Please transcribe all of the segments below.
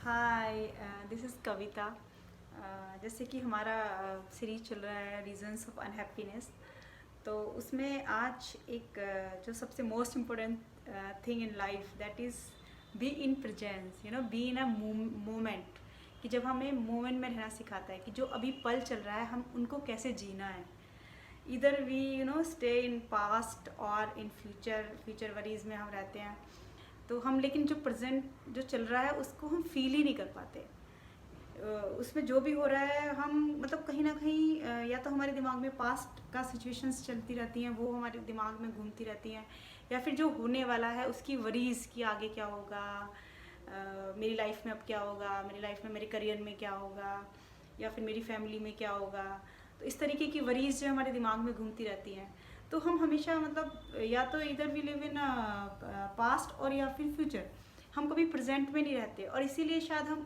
Hi, this is कविता। जैसे कि हमारा सीरीज चल रहा है रीजंस ऑफ अनहैप्पीनेस। तो उसमें आज एक जो सबसे most important thing in life that is be in presence, B in a moment. कि जब हमें मोमेंट में रहना सिखाता है कि जो अभी पल चल रहा है हम उनको कैसे जीना है। इधर वी स्टे इन पास्ट और इन फ्यूचर वरीज में हम रहते हैं। तो हम लेकिन जो प्रेजेंट जो चल रहा है उसको हम फील ही नहीं कर पाते। उसमें जो भी हो रहा है हम मतलब कहीं ना कहीं या तो हमारे दिमाग में पास्ट का सिचुएशंस चलती रहती हैं, वो हमारे दिमाग में घूमती रहती हैं, या फिर जो होने वाला है उसकी वरीज की आगे क्या होगा, मेरी लाइफ में अब क्या होगा, मेरी लाइफ में मेरे करियर में क्या होगा, या फिर मेरी फैमिली में क्या होगा। तो इस तरीके की वरीज जो हमारे दिमाग में घूमती रहती हैं। तो हम हमेशा मतलब या तो इधर वी लिव इन पास्ट और या फिर फ्यूचर। हम कभी प्रेजेंट में नहीं रहते, और इसीलिए शायद हम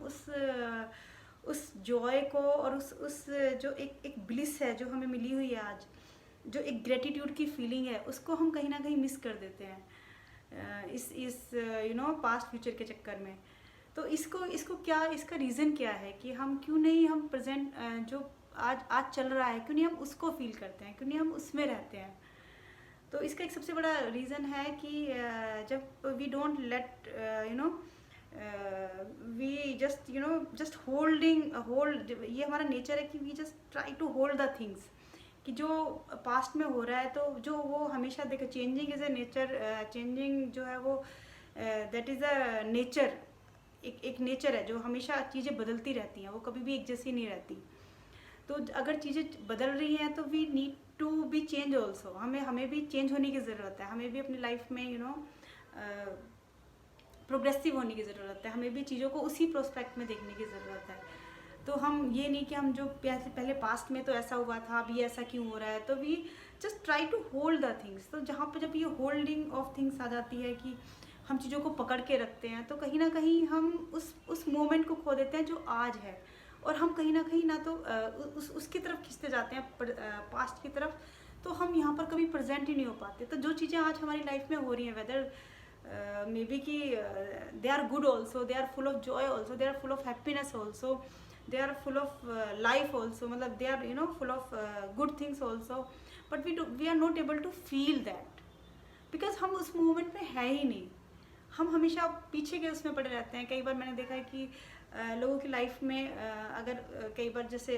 उस जॉय को और उस जो एक ब्लिस है जो हमें मिली हुई है आज, जो एक ग्रेटिट्यूड की फीलिंग है, उसको हम कहीं ना कहीं मिस कर देते हैं इस पास्ट फ्यूचर के चक्कर में। तो इसको इसको क्या इसका रीज़न क्या है कि हम क्यों नहीं हम प्रेजेंट जो आज आज चल रहा है क्यों नहीं हम उसको फील करते हैं, क्यों नहीं हम उसमें रहते हैं। तो इसका एक सबसे बड़ा रीज़न है कि जब we don't let we just hold, ये हमारा नेचर है कि we just try to hold the things. कि जो पास्ट में हो रहा है तो जो वो हमेशा देखो, changing is a nature, changing जो है वो दैट इज़ अ नेचर। एक नेचर है जो हमेशा चीज़ें बदलती रहती हैं, वो कभी भी एक जैसी नहीं रहती। तो अगर चीज़ें बदल रही हैं तो we need to be change also. हमें हमें भी चेंज होने की ज़रूरत है, हमें भी अपनी लाइफ में प्रोग्रेसिव होने की ज़रूरत है, हमें भी चीज़ों को उसी प्रोस्पेक्ट में देखने की ज़रूरत है। तो हम ये नहीं कि हम जो पहले पास्ट में तो ऐसा हुआ था अभी ऐसा क्यों हो रहा है, तो we just try to hold the things. तो जहाँ पर जब ये होल्डिंग ऑफ थिंग्स आ जाती है कि हम चीज़ों को पकड़ के रखते हैं, तो कहीं ना कहीं हम उस मोमेंट को खो देते हैं जो आज है। और हम कहीं ना तो उसकी तरफ खींचते जाते हैं, पास्ट की तरफ। तो हम यहाँ पर कभी प्रेजेंट ही नहीं हो पाते। तो जो चीज़ें आज हमारी लाइफ में हो रही हैं, वेदर मे बी कि they are good also, they are full of joy also, they are full of happiness also, they are full of life also, मतलब they are full of good things also, but we are not able to feel that because हम उस moment में है ही नहीं। हम हमेशा पीछे के उसमें पड़े रहते हैं। कई बार मैंने देखा है कि लोगों की लाइफ में अगर कई बार जैसे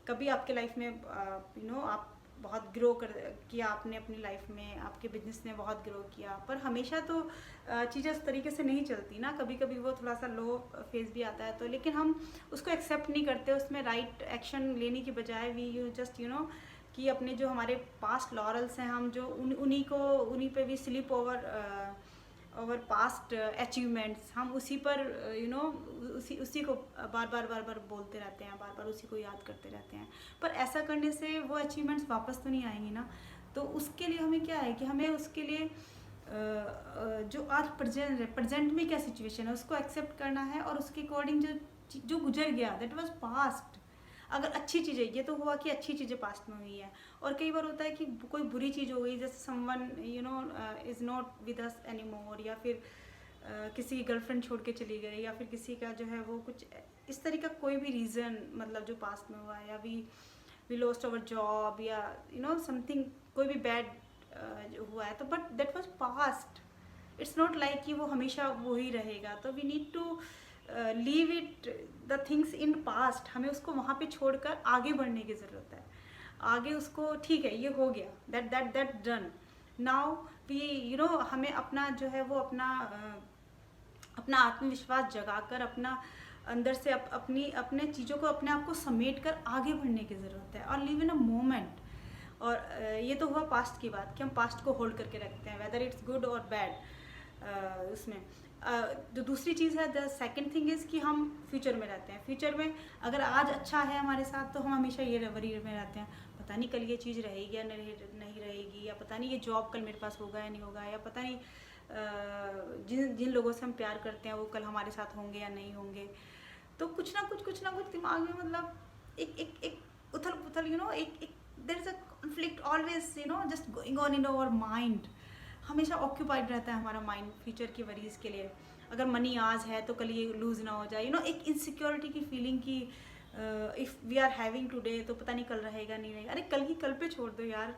कभी आपके लाइफ में आप बहुत ग्रो कर किया आपने अपनी लाइफ में, आपके बिजनेस ने बहुत ग्रो किया, पर हमेशा तो चीज़ें उस तरीके से नहीं चलती ना। कभी कभी वो थोड़ा सा लो फेज भी आता है, तो लेकिन हम उसको एक्सेप्ट नहीं करते, उसमें राइट एक्शन लेने की बजाय वी यू जस्ट कि अपने जो हमारे पास्ट लॉरल्स हैं हम जो उन्हीं पे भी स्लिप ओवर पास्ट अचीवमेंट्स, हम उसी पर उसी को बार बार बोलते रहते हैं, बार बार उसी को याद करते रहते हैं। पर ऐसा करने से वो अचीवमेंट्स वापस तो नहीं आएंगी ना। तो उसके लिए हमें क्या है कि हमें उसके लिए जो आज प्रेजेंट में क्या सिचुएशन है उसको एक्सेप्ट करना है, और उसके अकॉर्डिंग जो गुजर गया दैट वाज पास्ट। अगर अच्छी चीज़ें, ये तो हुआ कि अच्छी चीज़ें पास्ट में हुई है, और कई बार होता है कि कोई बुरी चीज़ हो गई, जैसे someone is not with us any more, या फिर किसी की गर्लफ्रेंड छोड़ के चली गई, या फिर किसी का जो है वो कुछ इस तरह का कोई भी रीज़न मतलब जो पास्ट में हुआ है, या वी लॉस्ट अवर जॉब, या समथिंग कोई भी बैड हुआ है, तो but that was past. It's not like कि वो हमेशा वो ही रहेगा। तो we need to leave it the things in past. हमें उसको वहाँ पे छोड़कर आगे बढ़ने की ज़रूरत है। आगे उसको ठीक है, ये हो गया, दैट डन। नाउ वी हमें अपना जो है वो अपना आत्मविश्वास जगाकर, अपना अंदर से अपने चीज़ों को अपने आप को समेट कर आगे बढ़ने की ज़रूरत है, और लिव इन अ मोमेंट। और ये तो हुआ पास्ट की बात कि हम पास्ट को होल्ड करके रखते हैं, वेदर इट्स गुड और बैड। उसमें जो दूसरी चीज़ है, द सेकंड थिंग इज़ कि हम फ्यूचर में रहते हैं। फ्यूचर में अगर आज अच्छा है हमारे साथ तो हम हमेशा ये वरी में रहते हैं, पता नहीं कल ये चीज़ रहेगी या नहीं रहेगी, या पता नहीं ये जॉब कल मेरे पास होगा या नहीं होगा, या पता नहीं जिन जिन लोगों से हम प्यार करते हैं वो कल हमारे साथ होंगे या नहीं होंगे। तो कुछ ना कुछ दिमाग में मतलब एक उथल पुथल, एक there is a conflict always, just going on in our mind. हमेशा ऑक्यूपाइड रहता है हमारा माइंड फ्यूचर की वरीज के लिए। अगर मनी आज है तो कल ये लूज़ ना हो जाए, एक इनसिक्योरिटी की फीलिंग की if we are having today तो पता नहीं कल रहेगा नहीं रहेगा। अरे कल की कल पे छोड़ दो यार,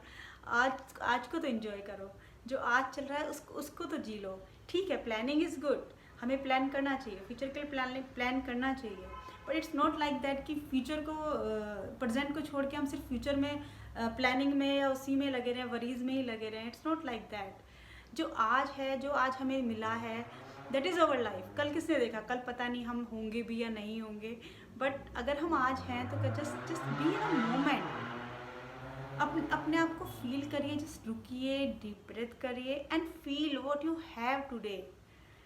आज आज को तो एंजॉय करो, जो आज चल रहा है उसको तो जी लो। ठीक है, प्लानिंग इज़ गुड, हमें प्लान करना चाहिए, फ्यूचर के लिए प्लान करना चाहिए, but it's not like that कि फ्यूचर को प्रेजेंट को छोड़ के हम सिर्फ फ्यूचर में प्लानिंग में या उसी में लगे रहें, वरीज में ही लगे रहें। It's not like that. जो आज है, जो आज हमें मिला है, दैट इज़ अवर लाइफ। कल किसने देखा, कल पता नहीं हम होंगे भी या नहीं होंगे, बट अगर हम आज हैं तो just be in a moment. अपने आप को फील करिए, जस्ट रुकिए, डीप ब्रेथ करिए and feel what you have today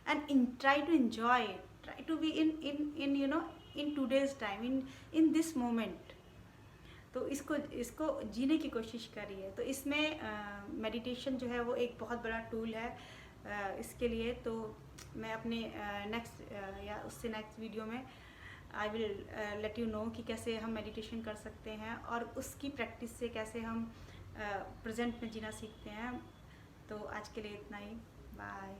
and try to enjoy, try to be in in today's time, in this moment. तो इसको जीने की कोशिश करिए। तो इसमें मेडिटेशन जो है वो एक बहुत बड़ा टूल है इसके लिए। तो मैं अपने नेक्स्ट या उससे नेक्स्ट वीडियो में I will let you know कि कैसे हम मेडिटेशन कर सकते हैं और उसकी प्रैक्टिस से कैसे हम प्रेजेंट में जीना सीखते हैं। तो आज के लिए इतना ही, बाय।